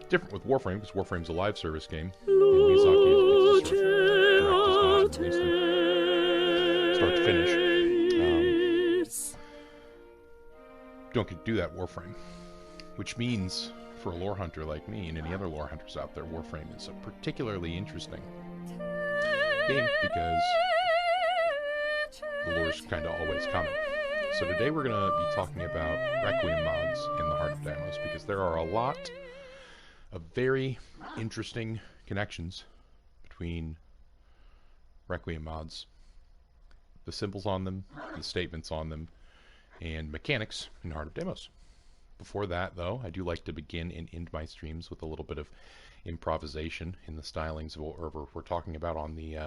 different with Warframe, because Warframe's a live service game. And Miyazaki gets to direct his games and release them start to finish. Don't get to do that Warframe. Which means, for a lore hunter like me and any other lore hunters out there, Warframe is a particularly interesting game because the lore's kind of always coming. So today we're going to be talking about Requiem mods in the Heart of Deimos because there are a lot of very interesting connections between Requiem mods, the symbols on them, the statements on them, and mechanics in Heart of Deimos. Before that, though, I do like to begin and end my streams with a little bit of improvisation in the stylings of whatever we're talking about on the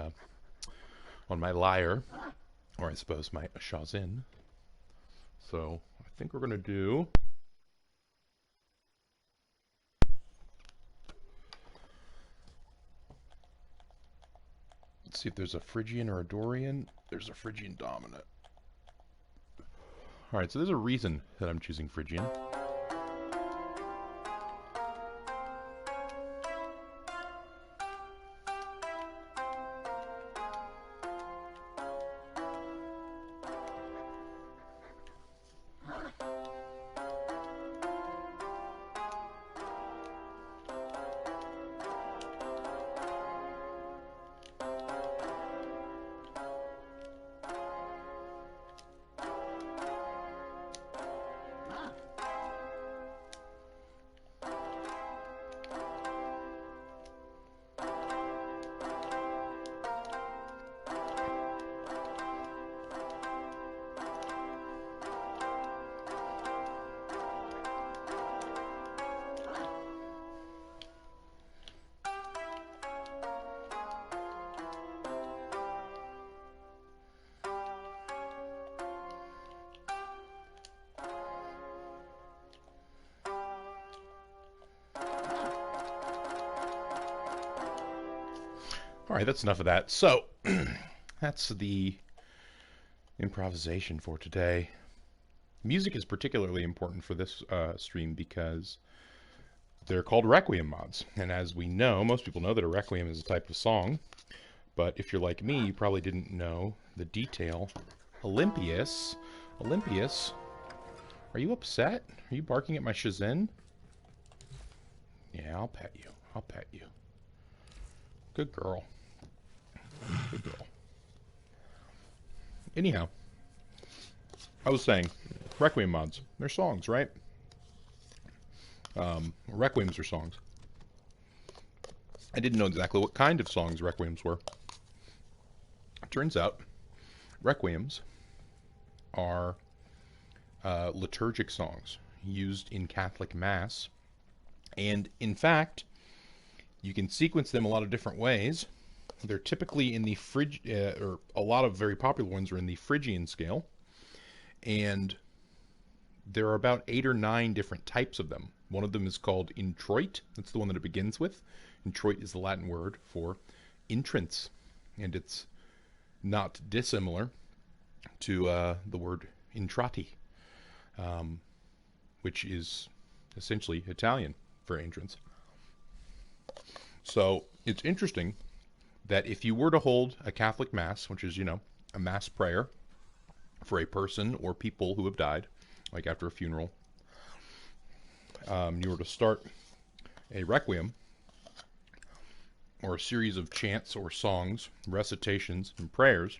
on my lyre, or I suppose my shawzin. So I think we're going to do let's see if there's a Phrygian or a Dorian. There's a Phrygian dominant. Alright, so there's a reason that I'm choosing Phrygian. Alright, that's enough of that. So, that's the improvisation for today. Music is particularly important for this stream because they're called Requiem mods. And as we know, most people know that a Requiem is a type of song. But if you're like me, you probably didn't know the detail. Olympius, are you upset? Are you barking at my shawzin? Yeah, I'll pet you. I'll pet you. Good girl. Good girl. Anyhow, I was saying, Requiem mods, they're songs, right? Requiems are songs. I didn't know exactly what kind of songs Requiems were. It turns out, Requiems are liturgic songs used in Catholic Mass. And in fact, you can sequence them a lot of different ways. They're typically in the or a lot of very popular ones are in the Phrygian scale. And there are about 8 or 9 different types of them. One of them is called Introit. That's the one that it begins with. Introit is the Latin word for entrance. And it's not dissimilar to the word Entradi, which is essentially Italian for entrance. So it's interesting that if you were to hold a Catholic Mass, which is, you know, a mass prayer for a person or people who have died, like after a funeral, you were to start a requiem or a series of chants or songs, recitations, and prayers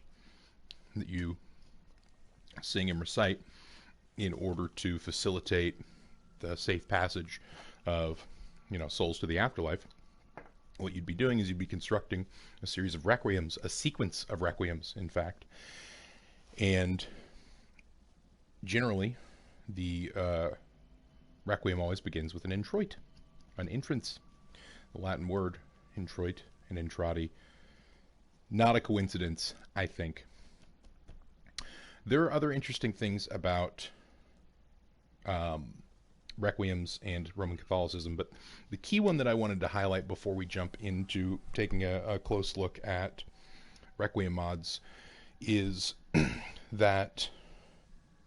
that you sing and recite in order to facilitate the safe passage of, you know, souls to the afterlife. What you'd be doing is you'd be constructing a series of requiems, a sequence of requiems, in fact. And generally, the requiem always begins with an introit, an entrance. The Latin word introit and entradi. Not a coincidence, I think. There are other interesting things about requiems and Roman Catholicism, but the key one that I wanted to highlight before we jump into taking a close look at Requiem mods is that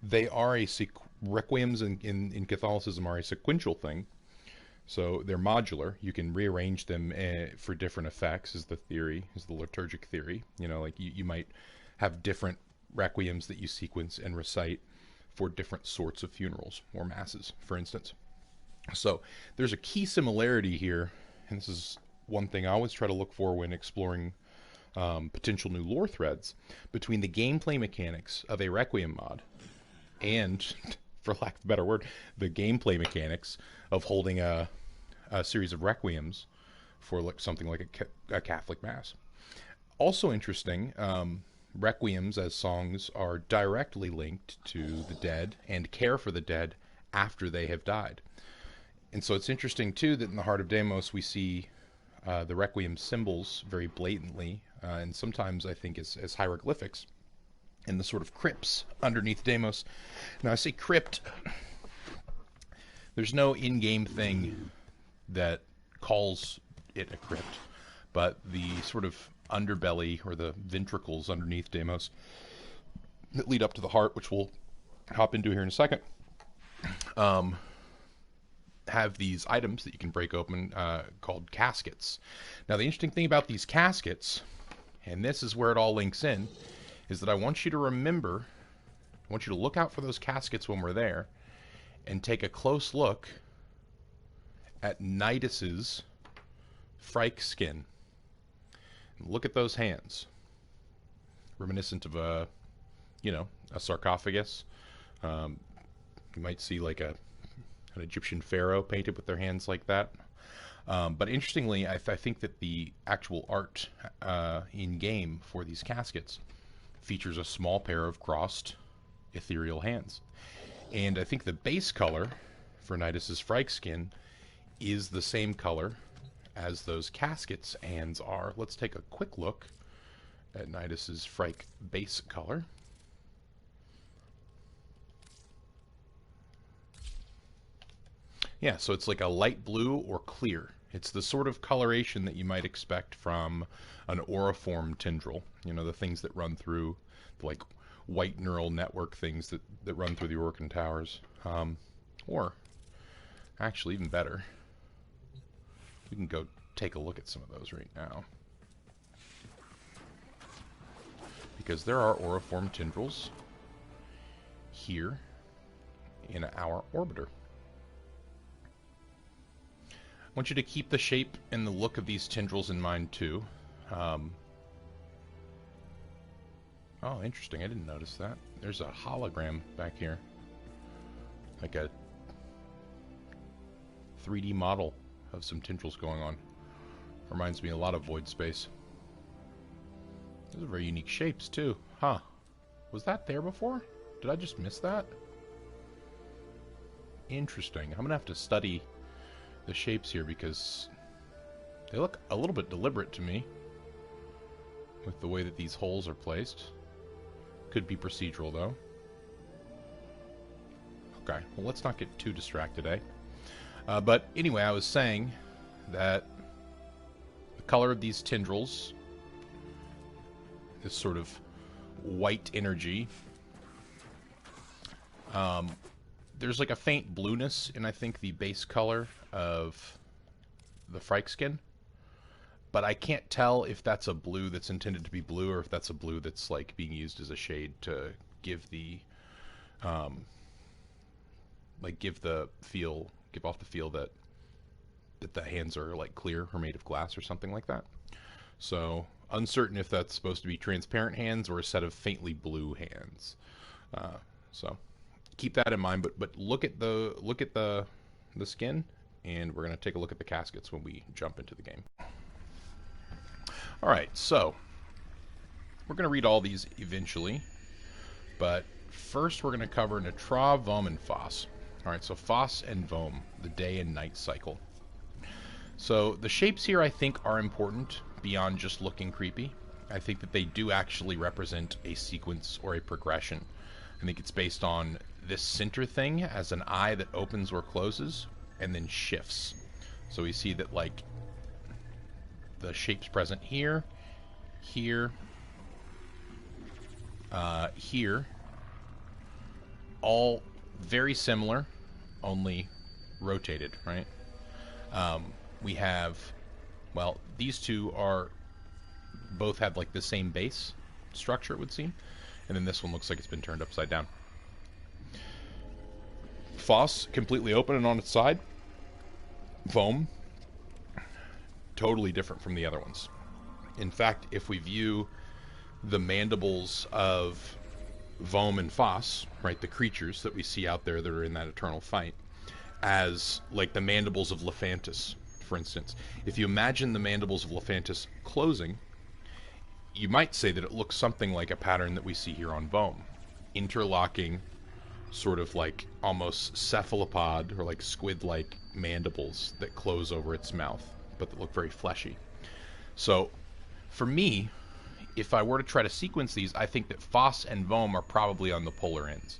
they are requiems in Catholicism are a sequential thing. So they're modular. You can rearrange them for different effects, is the theory, is the liturgic theory. You know, like you might have different requiems that you sequence and recite for different sorts of funerals or masses, for instance. So there's a key similarity here, and this is one thing I always try to look for when exploring potential new lore threads, between the gameplay mechanics of a Requiem mod and, for lack of a better word, the gameplay mechanics of holding a series of Requiems for like something like a Catholic Mass. Also interesting, Requiems as songs are directly linked to the dead and care for the dead after they have died. And so it's interesting, too, that in the Heart of Deimos we see the Requiem symbols very blatantly, and sometimes I think as hieroglyphics, in the sort of crypts underneath Deimos. Now, I say crypt, there's no in-game thing that calls it a crypt, but the sort of underbelly or the ventricles underneath Deimos that lead up to the heart, which we'll hop into here in a second, have these items that you can break open called caskets. Now, the interesting thing about these caskets, and this is where it all links in, is that I want you to remember, I want you to look out for those caskets when we're there, and take a close look at Nidus's Phryke skin. And look at those hands. Reminiscent of a sarcophagus. You might see like an Egyptian pharaoh painted with their hands like that. But interestingly, I think that the actual art in-game for these caskets features a small pair of crossed ethereal hands. And I think the base color for Nidus's Phryke skin is the same color as those caskets' hands are. Let's take a quick look at Nidus's Phryke base color. Yeah, so it's like a light blue or clear. It's the sort of coloration that you might expect from an auriform tendril. You know, the things that run through, like white neural network things that run through the Orcan towers. Or, actually, even better, we can go take a look at some of those right now. Because there are auriform tendrils here in our orbiter. I want you to keep the shape and the look of these tendrils in mind too. Oh, interesting. I didn't notice that. There's a hologram back here. Like a 3D model of some tendrils going on. Reminds me a lot of Void Space. Those are very unique shapes too. Huh. Was that there before? Did I just miss that? Interesting. I'm going to have to study the shapes here because they look a little bit deliberate to me with the way that these holes are placed. Could be procedural though. Okay, well let's not get too distracted, eh? But anyway, I was saying that the color of these tendrils, this sort of white energy, there's like a faint blueness in, I think, the base color of the Phryke skin. But I can't tell if that's a blue that's intended to be blue or if that's a blue that's like being used as a shade to give the give off the feel that the hands are like clear or made of glass or something like that. So uncertain if that's supposed to be transparent hands or a set of faintly blue hands. So keep that in mind, but look at the skin, and we're going to take a look at the caskets when we jump into the game. Alright, so we're going to read all these eventually, but first we're going to cover Netra, Vom, and Phos. Alright, so Phos and Vom, the day and night cycle. So the shapes here I think are important beyond just looking creepy. I think that they do actually represent a sequence or a progression. I think it's based on this center thing as an eye that opens or closes and then shifts. So we see that like the shapes present here, here, here, all very similar, only rotated, right? We have, well, these two are both have like the same base structure, it would seem, and then this one looks like it's been turned upside down. Foss completely open and on its side. Foam totally different from the other ones. In fact, if we view the mandibles of Vohm and Foss, right, the creatures that we see out there that are in that eternal fight, as like the mandibles of Lephantis, for instance. If you imagine the mandibles of Lephantis closing, you might say that it looks something like a pattern that we see here on Vohm. Interlocking, sort of like almost cephalopod or like squid-like mandibles that close over its mouth, but that look very fleshy. So, for me, if I were to try to sequence these, I think that Foss and Vohm are probably on the polar ends.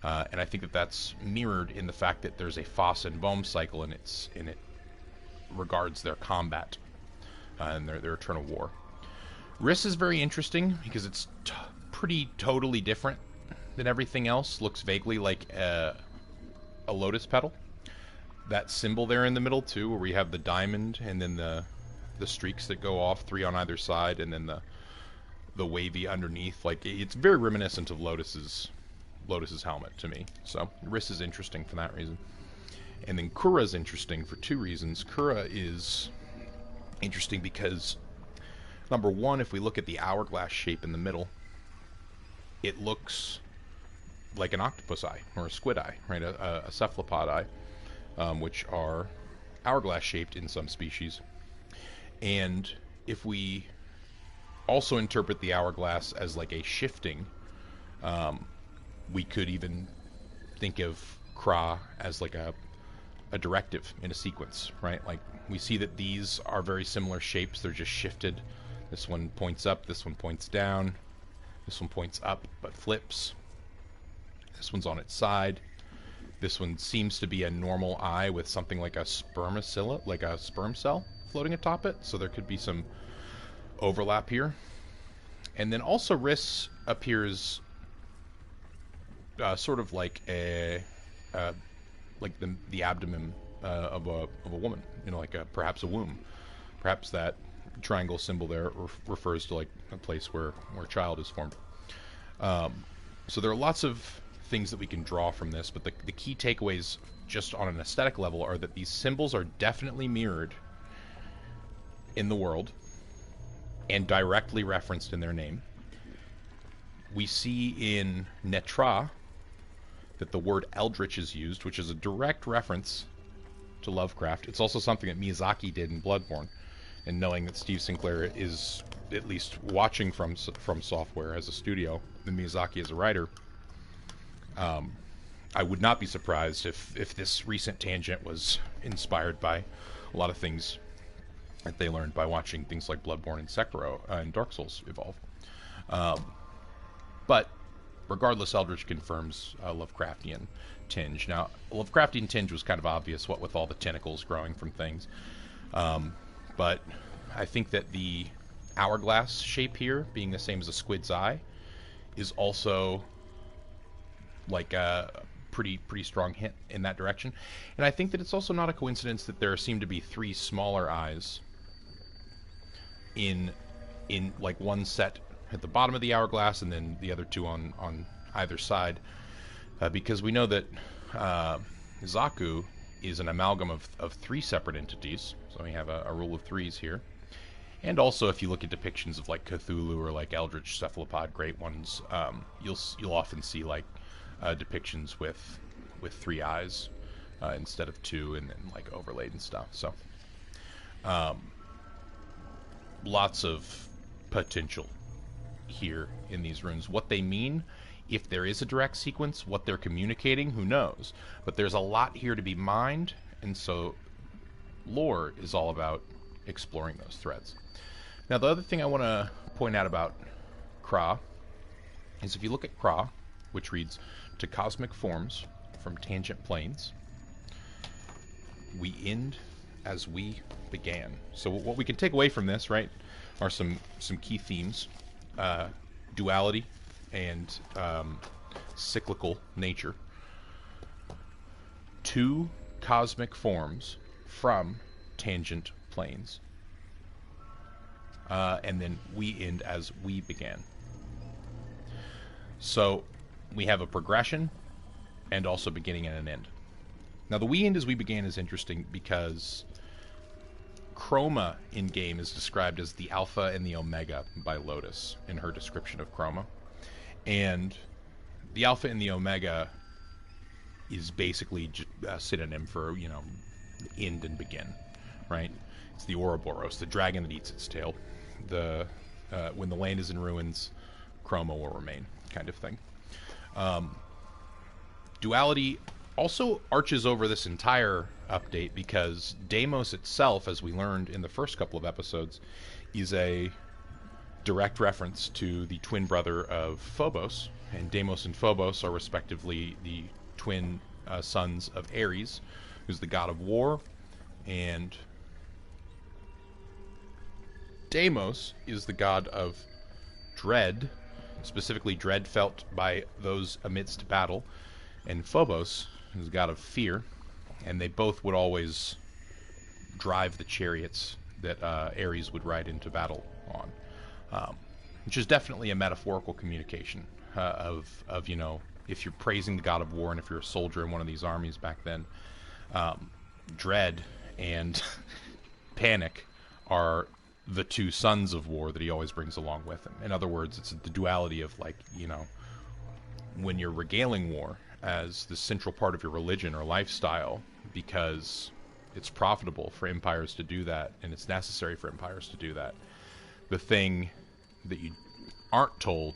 And I think that that's mirrored in the fact that there's a Foss and Vohm cycle, and it regards their combat and their eternal war. Riss is very interesting because it's pretty totally different than everything else. Looks vaguely like a lotus petal. That symbol there in the middle too, where we have the diamond and then the streaks that go off, 3 on either side, and then the wavy underneath. Like, it's very reminiscent of Lotus's helmet to me. So Riss is interesting for that reason. And then Kura is interesting for 2 reasons. Kura is interesting because, number one, if we look at the hourglass shape in the middle, it looks like an octopus eye or a squid eye, right? A cephalopod eye, which are hourglass shaped in some species. And if we also interpret the hourglass as like a shifting, we could even think of Craw as like a directive in a sequence, right? Like, we see that these are very similar shapes, they're just shifted. This one points up, this one points down, this one points up but flips, this one's on its side, this one seems to be a normal eye with something like a spermacilla, like a sperm cell floating atop it, so there could be some overlap here. And then also Riss appears sort of like like the abdomen of a woman, you know, like perhaps a womb. Perhaps that triangle symbol there refers to like a place where a child is formed. So there are lots of things that we can draw from this, but the key takeaways just on an aesthetic level are that these symbols are definitely mirrored in the world and directly referenced in their name. We see in Netra that the word Eldritch is used, which is a direct reference to Lovecraft. It's also something that Miyazaki did in Bloodborne, and knowing that Steve Sinclair is at least watching from software as a studio and Miyazaki as a writer, I would not be surprised if this recent tangent was inspired by a lot of things that they learned by watching things like Bloodborne and Sekiro and Dark Souls evolve. But regardless, Eldritch confirms a Lovecraftian tinge. Now, a Lovecraftian tinge was kind of obvious, what with all the tentacles growing from things. But I think that the hourglass shape here, being the same as a squid's eye, is also like a pretty strong hint in that direction. And I think that it's also not a coincidence that there seem to be 3 smaller eyes in like one set at the bottom of the hourglass and then the other 2 on either side, because we know that Zaku is an amalgam of 3 separate entities, so we have a rule of 3s here. And also, if you look at depictions of like Cthulhu or like Eldritch cephalopod great ones, you'll often see like depictions with 3 eyes instead of 2, and then like overlaid and stuff. So lots of potential here in these runes. What they mean, if there is a direct sequence, what they're communicating, who knows? But there's a lot here to be mined, and so lore is all about exploring those threads. Now, the other thing I want to point out about Craw is if you look at Craw, which reads, "To cosmic forms from tangent planes, we end as we began." So what we can take away from this, right, are some key themes. Duality and cyclical nature. 2 cosmic forms from tangent planes. And then we end as we began. So we have a progression and also beginning and an end. Now the we end as we began is interesting because Chroma in-game is described as the alpha and the omega by Lotus in her description of Chroma. And the alpha and the omega is basically just a synonym for, you know, end and begin, right? It's the Ouroboros, the dragon that eats its tail. When the land is in ruins, Chroma will remain, kind of thing. Duality also arches over this entire update because Deimos itself, as we learned in the first couple of episodes, is a direct reference to the twin brother of Phobos, and Deimos and Phobos are respectively the twin sons of Ares, who's the god of war, and Deimos is the god of dread, specifically dread felt by those amidst battle, and Phobos is the god of fear, and they both would always drive the chariots that Ares would ride into battle on, which is definitely a metaphorical communication of, you know, if you're praising the god of war and if you're a soldier in one of these armies back then, dread and panic are the two sons of war that he always brings along with him. In other words, it's the duality of, like, you know, when you're regaling war as the central part of your religion or lifestyle because it's profitable for empires to do that and it's necessary for empires to do that. The thing that you aren't told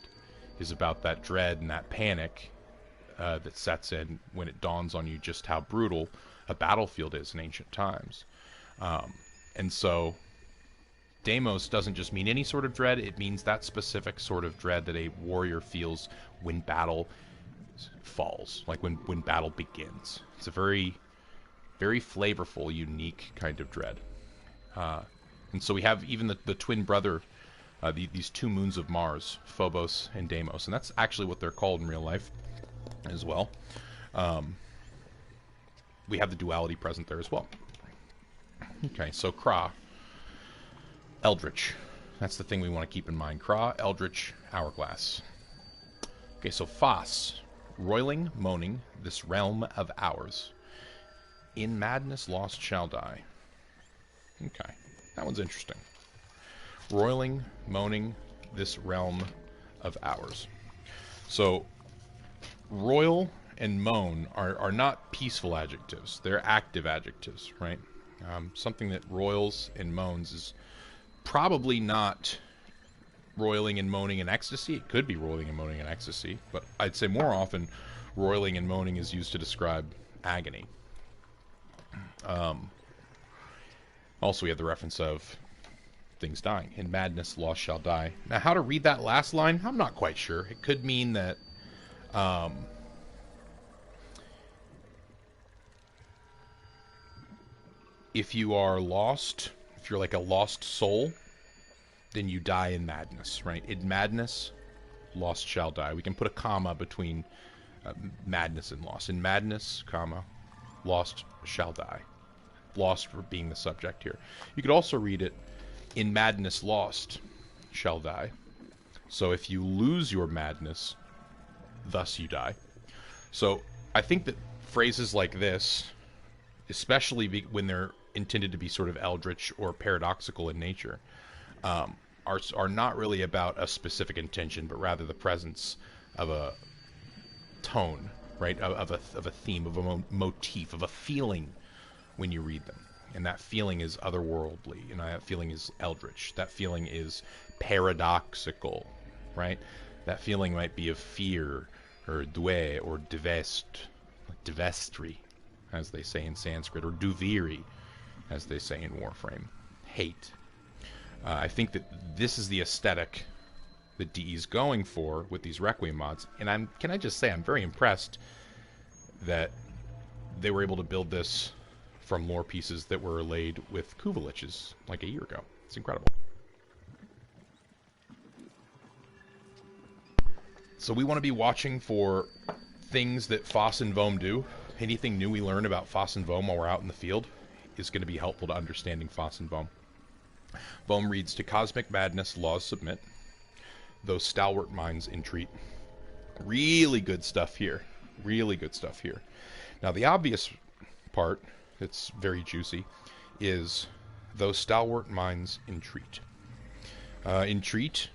is about that dread and that panic that sets in when it dawns on you just how brutal a battlefield is in ancient times. And so Deimos doesn't just mean any sort of dread, it means that specific sort of dread that a warrior feels when battle falls, like when battle begins. It's a very, very flavorful, unique kind of dread. And so we have even the twin brother, these two moons of Mars, Phobos and Deimos, and that's actually what they're called in real life as well. We have the duality present there as well. Okay, so Craw Eldritch. That's the thing we want to keep in mind. Craw Eldritch Hourglass. Okay, so Foss. Roiling, moaning, this realm of ours. In madness lost shall die. Okay, that one's interesting. Roiling, moaning, this realm of ours. So, roil and moan are not peaceful adjectives. They're active adjectives, right? Something that roils and moans is probably not roiling and moaning in ecstasy. It could be roiling and moaning in ecstasy, but I'd say more often roiling and moaning is used to describe agony. Also, we have the reference of things dying. In madness, lost shall die. Now, how to read that last line, I'm not quite sure. It could mean that if you are lost, if you're like a lost soul, then you die in madness, right? In madness, lost shall die. We can put a comma between madness and lost. In madness, comma, lost shall die. Lost for being the subject here. You could also read it, in madness lost shall die. So if you lose your madness, thus you die. So I think that phrases like this, especially when they're intended to be sort of eldritch or paradoxical in nature, are not really about a specific intention, but rather the presence of a tone, right? Of a theme, of a motif, of a feeling when you read them. And that feeling is otherworldly, and that feeling is eldritch. That feeling is paradoxical, right? That feeling might be of fear, or dwe, or devestry, as they say in Sanskrit, or duviri, as they say in Warframe. Hate. I think that this is the aesthetic that DE is going for with these Requiem mods, and can I just say I'm very impressed that they were able to build this from lore pieces that were laid with Kuvaliches like a year ago. It's incredible. So we want to be watching for things that Foss and Vohm do. Anything new we learn about Foss and Vohm while we're out in the field. is going to be helpful to understanding Foss and Vohm. Vohm reads, to cosmic madness, laws submit. Those stalwart minds entreat. Really good stuff here. Really good stuff here. Now, the obvious part, that's very juicy, is those stalwart minds entreat. Entreat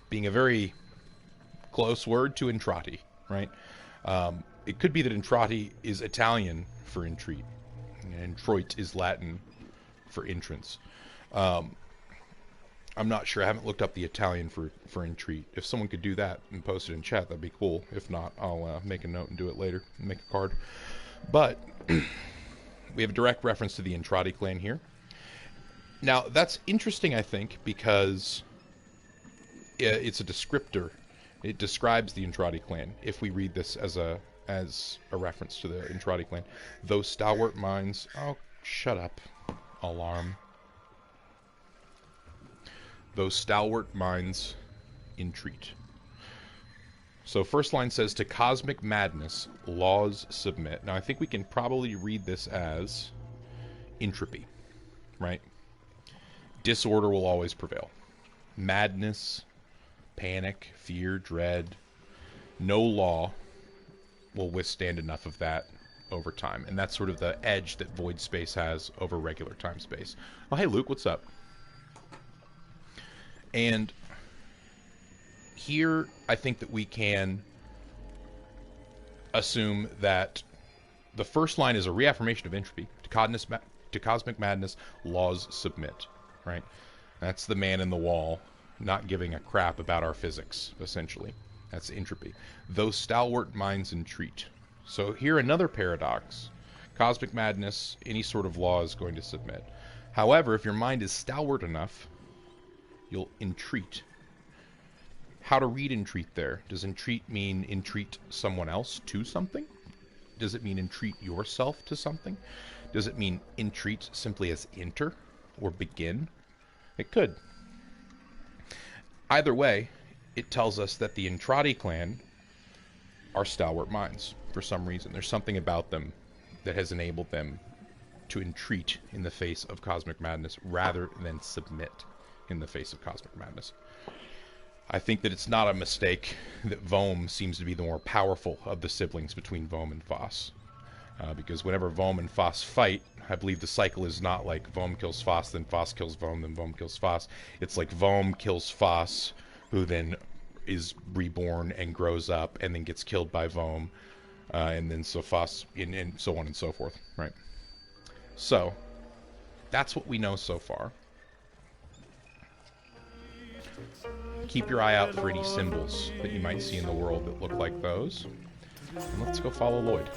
being a very close word to Entradi, right? It could be that Entradi is Italian for entreat, and Introit is Latin for entrance. I'm not sure. I haven't looked up the Italian for entreat. If someone could do that and post it in chat, that'd be cool. If not, I'll make a note and do it later and make a card. But we have a direct reference to the Entradi Clan here. Now, that's interesting, I think, because it's a descriptor. It describes the Entradi Clan. If we read this as a reference to the Entradi Clan, those stalwart minds. Oh, shut up, alarm. Those stalwart minds entreat. So first line says, to cosmic madness, laws submit. Now I think we can probably read this as entropy, right? Disorder will always prevail. Madness, panic, fear, dread. No law will withstand enough of that over time. And that's sort of the edge that void space has over regular time space. Oh, hey Luke, what's up? And here, I think that we can assume that the first line is a reaffirmation of entropy. To cosmic madness, laws submit, right? That's the man in the wall not giving a crap about our physics, essentially. That's entropy. Those stalwart minds entreat. So here, another paradox. Cosmic madness, any sort of law is going to submit. However, if your mind is stalwart enough, you'll entreat. How to read entreat there? Does entreat mean entreat someone else to something? Does it mean entreat yourself to something? Does it mean entreat simply as enter or begin? It could. Either way, it tells us that the Entradi Clan are stalwart minds for some reason. There's something about them that has enabled them to entreat in the face of cosmic madness rather than submit in the face of cosmic madness. I think that it's not a mistake that Vohm seems to be the more powerful of the siblings between Vohm and Foss. Because whenever Vohm and Foss fight, I believe the cycle is not like Vohm kills Foss, then Foss kills Vohm, then Vohm kills Foss. It's like Vohm kills Foss, who then is reborn and grows up and then gets killed by Vohm. And then so Foss, and so on and so forth, right? So, that's what we know so far. Keep your eye out for any symbols that you might see in the world that look like those. And let's go follow Lloyd.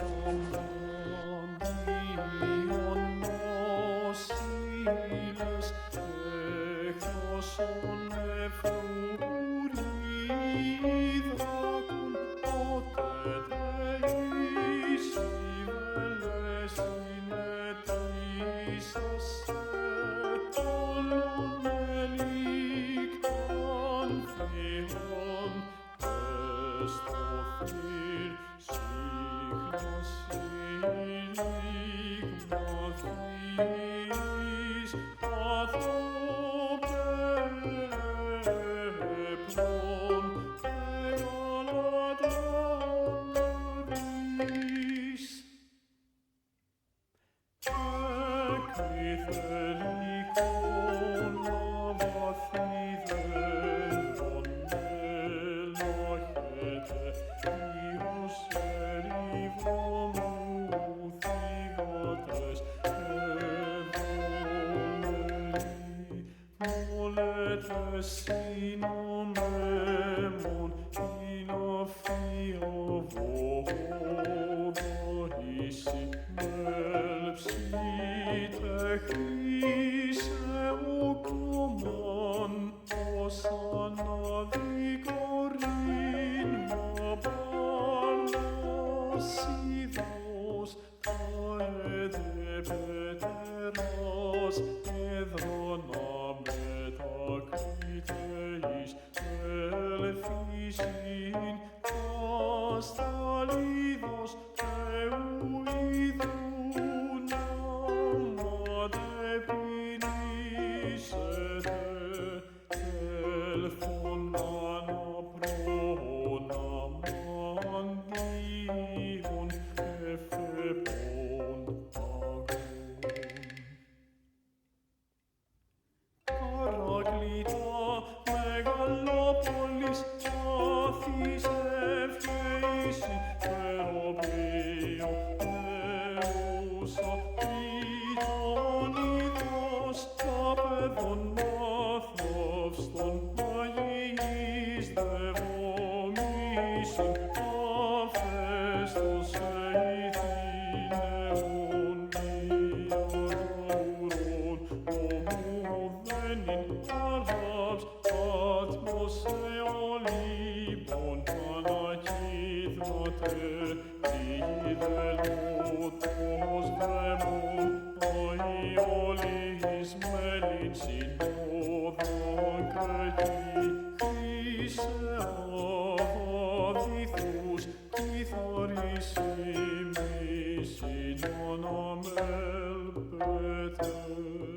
Better.